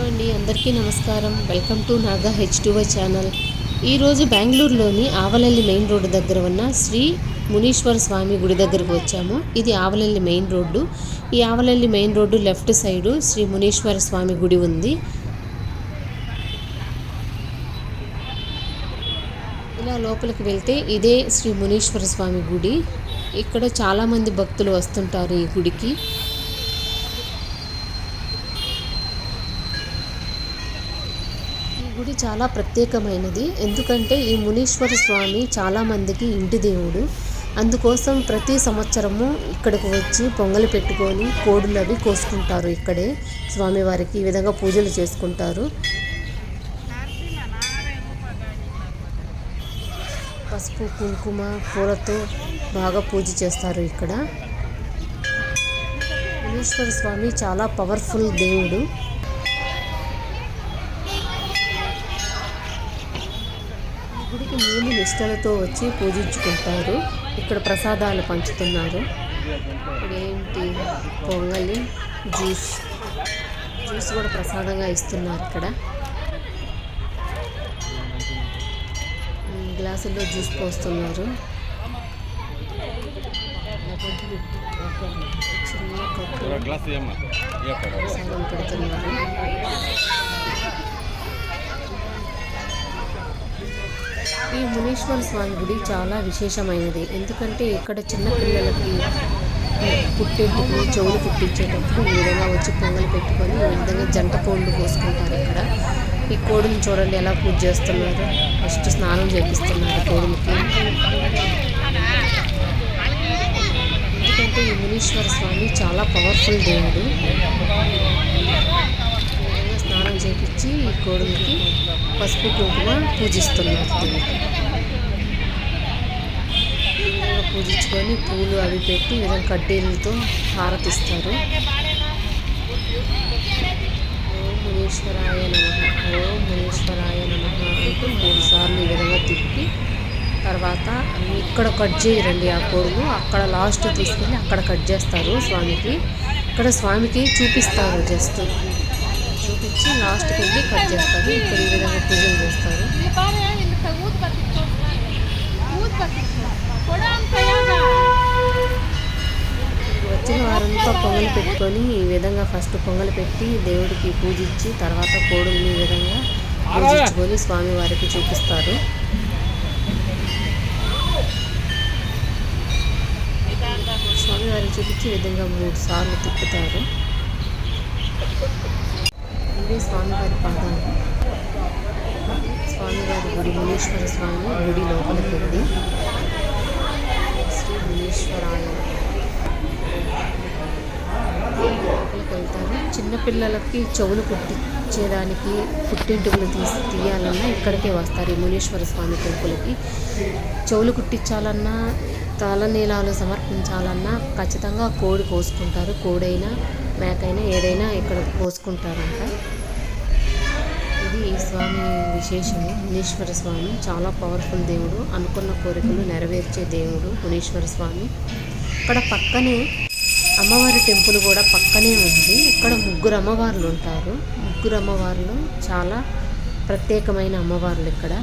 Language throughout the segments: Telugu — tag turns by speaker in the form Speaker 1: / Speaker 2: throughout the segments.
Speaker 1: హలో అండి, అందరికీ నమస్కారం. Welcome to Naga H2Y channel. ఈరోజు బెంగళూరులోని ఆవలల్లి మెయిన్ రోడ్డు దగ్గర ఉన్న శ్రీ మునీశ్వర స్వామి గుడి దగ్గరకు వచ్చాము. ఇది ఆవలల్లి మెయిన్ రోడ్డు. ఈ Avalahalli main road left side Shri Muneshwara Swamy గుడి ఉంది. ఇలా లోపలికి వెళ్తే ఇదే శ్రీ మునీశ్వర స్వామి గుడి. ఇక్కడ చాలామంది భక్తులు వస్తుంటారు ఈ గుడికి. గుడి చాలా ప్రత్యేకమైనది. ఎందుకంటే ఈ మునీశ్వర స్వామి చాలామందికి ఇంటి దేవుడు. అందుకోసం ప్రతి సంవత్సరము ఇక్కడికి వచ్చి పొంగలి పెట్టుకొని కోడులు అవి కోసుకుంటారు. ఇక్కడే స్వామివారికి ఈ విధంగా పూజలు చేసుకుంటారు. పసుపు కుంకుమ పూలతో బాగా పూజ చేస్తారు ఇక్కడ. మునీశ్వర స్వామి చాలా పవర్ఫుల్ దేవుడు. గుడికి నియమ నిష్టలతో వచ్చి పూజించుకుంటారు. ఇక్కడ ప్రసాదాలు పంచుతున్నారు. ఇదేంటి పొంగలి, జ్యూస్ కూడా ప్రసాదంగా ఇస్తున్నారు. ఇక్కడ గ్లాసుల్లో జ్యూస్ పోస్తున్నారు. చిన్న కప్పు ప్రసాదం పెడుతున్నారు. ఈ మునీశ్వర స్వామి గుడి చాలా విశేషమైనది. ఎందుకంటే ఇక్కడ చిన్నపిల్లలకి పుట్టేందుకు చెవులు పుట్టించేటప్పుడు ఈ విధంగా వచ్చి పొంగలు పెట్టుకొని ఈ విధంగా జంట కోళ్ళు కోసుకుంటారు. ఇక్కడ ఈ కోడిని చూడండి ఎలా పూజ చేస్తున్నారు. ఫస్ట్ స్నానం చేపిస్తున్నారు కోడికి. ఎందుకంటే ఈ మునీశ్వర స్వామి చాలా పవర్ఫుల్ దేవుడు. స్నానం చేపించి ఈ కోడులకి పసుపు కుంకుమ పూజిస్తున్నారు. ఈ విధంగా పూజించుకొని పూలు అవి పెట్టి ఈ విధంగా కడ్డీలతో హారతిస్తారు. ఓం మునీశ్వరాయ నమః, ఓం మునీశ్వరాయ నమః అంటూ 3 సార్లు ఈ విధంగా తిప్పి తర్వాత ఇక్కడ కట్ చేయరండి ఆ కోడులు. అక్కడ లాస్ట్ తీసుకెళ్ళి అక్కడ కట్ చేస్తారు స్వామికి. ఇక్కడ స్వామికి చూపిస్తారు, జస్ట్ చూపించి లాస్ట్కి వెళ్ళి కట్ చేస్తారు. ఇక్కడ ఈ విధంగా పూజలు చేస్తారు. వచ్చిన వారంతా పొంగలు పెట్టుకొని ఈ విధంగా ఫస్ట్ పొంగలు పెట్టి దేవుడికి పూజించి తర్వాత కోడుల్ని ఈ విధంగా పూజించుకొని స్వామివారికి చూపిస్తారు. స్వామివారికి చూపించి ఈ విధంగా 3 సార్లు తిప్పుతారు. ఇదే స్వామివారి పాదాలు. స్వామివారి గుడి మునీశ్వర స్వామి గుడి లోపలికి వెళ్ళి శ్రీ మునీశ్వరాయ లోపలికి వెళ్తారు. చిన్నపిల్లలకి చెవులు కుట్టించేదానికి పుట్టింటుకులు తీయాలన్నా ఇక్కడికే వస్తారు. ఈ మునీశ్వర స్వామి టెంపుల్కి చెవులు కుట్టించాలన్నా తలనీలాలు సమర్పించాలన్నా ఖచ్చితంగా కోడి కోసుకుంటారు. కోడైనా మేకైనా ఏదైనా ఇక్కడ కోసుకుంటారంట. ఇది ఈ స్వామి విశేషము. మునీశ్వర స్వామి చాలా పవర్ఫుల్ దేవుడు. అనుకున్న కోరికలు నెరవేర్చే దేవుడు మునీశ్వర స్వామి. ఇక్కడ పక్కనే అమ్మవారి టెంపుల్ కూడా పక్కనే ఉంది. ఇక్కడ 3 అమ్మవార్లు ఉంటారు. 3 అమ్మవార్లు చాలా ప్రత్యేకమైన అమ్మవార్లు. ఇక్కడ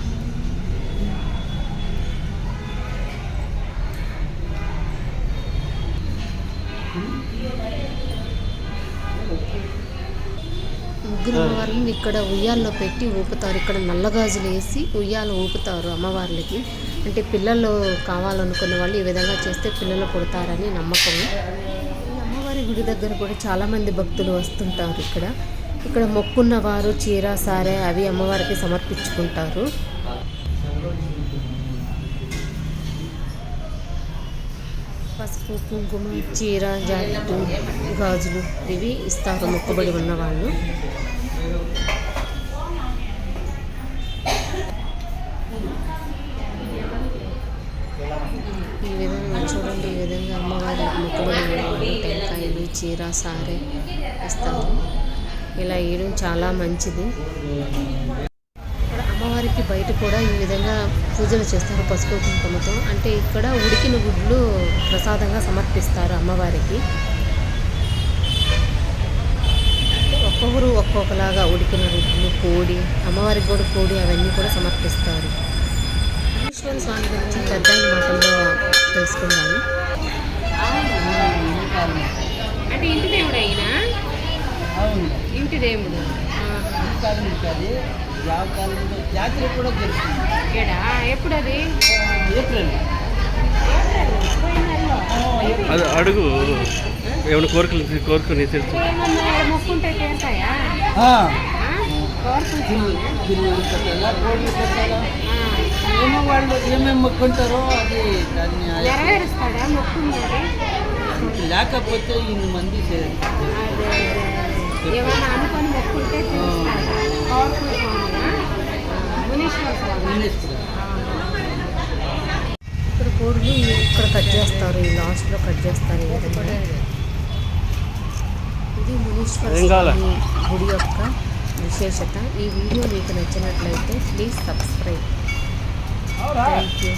Speaker 1: అమ్మవార్లని ఇక్కడ ఉయ్యాల్లో పెట్టి ఊపుతారు. ఇక్కడ నల్లగాజులు వేసి ఉయ్యాలు ఊపుతారు అమ్మవార్లకి. అంటే పిల్లలు కావాలనుకున్న వాళ్ళు ఈ విధంగా చేస్తే పిల్లలు పుడతారని నమ్మకం. ఈ అమ్మవారి గుడి దగ్గర కూడా చాలామంది భక్తులు వస్తుంటారు. ఇక్కడ మొక్కున్న వారు చీర సారె అవి అమ్మవారికి సమర్పించుకుంటారు. పసుపు కుంకుమ చీర జాకెట్టు గాజులు ఇవి ఇస్తారు మొక్కుబడి ఉన్నవాళ్ళు. ఈ విధంగా చూడండి, ఈ విధంగా అమ్మవారి మొక్కుబడి ఉన్నవాళ్ళు టెంకాయలు చీర సారె ఇస్తారు. ఇలా వేయడం చాలా మంచిది. అమ్మవారికి బయట కూడా ఈ విధంగా పూజలు చేస్తారు పసుపు కుంకుమతో. అంటే ఇక్కడ ఉడికిన గుడ్లు ప్రసాదంగా సమర్పిస్తారు అమ్మవారికి. ఒక్కొక్కరు ఒక్కొక్కలాగా ఉడికిన రొట్టెలు, కోడి, అమ్మవారికి కూడా కోడి అవన్నీ కూడా సమర్పిస్తారు. మునీశ్వర స్వామి గురించి పెద్ద మాటల్లో తెలుసుకుందాము. అంటే ఇంటి దేవుడు అయినా ఇంటి దేవుడు
Speaker 2: జాతర కూడా జరుగుతుంది.
Speaker 1: ఎప్పుడు అది?
Speaker 2: ఏప్రిల్.
Speaker 3: అది అడుగు ఏమైనా కోరుకుని తెలుసు.
Speaker 1: మొక్కుంటే తీరుతాయా?
Speaker 2: బిల్లులు కట్టాలా, కోళ్ళు కట్టాలా, ఏమో వాళ్ళు ఏమేమి మొక్కుంటారో అది దాన్ని
Speaker 1: నెరవేరుస్తాడా మొక్కున్నది?
Speaker 2: లేకపోతే ఇన్ని మంది
Speaker 1: ఏమైనా అనుకొని మొక్కుంటే మునీశ్వర స్వామి. ఇక్కడ కోడులు ఇక్కడ కట్ చేస్తారు, ఈ లాస్ట్లో కట్ చేస్తారు. ఈ విధంగా ఇది మునీశ్వర స్వామి గుడి యొక్క విశేషత. ఈ వీడియో మీకు నచ్చినట్లయితే ప్లీజ్ సబ్స్క్రైబ్. Thank you.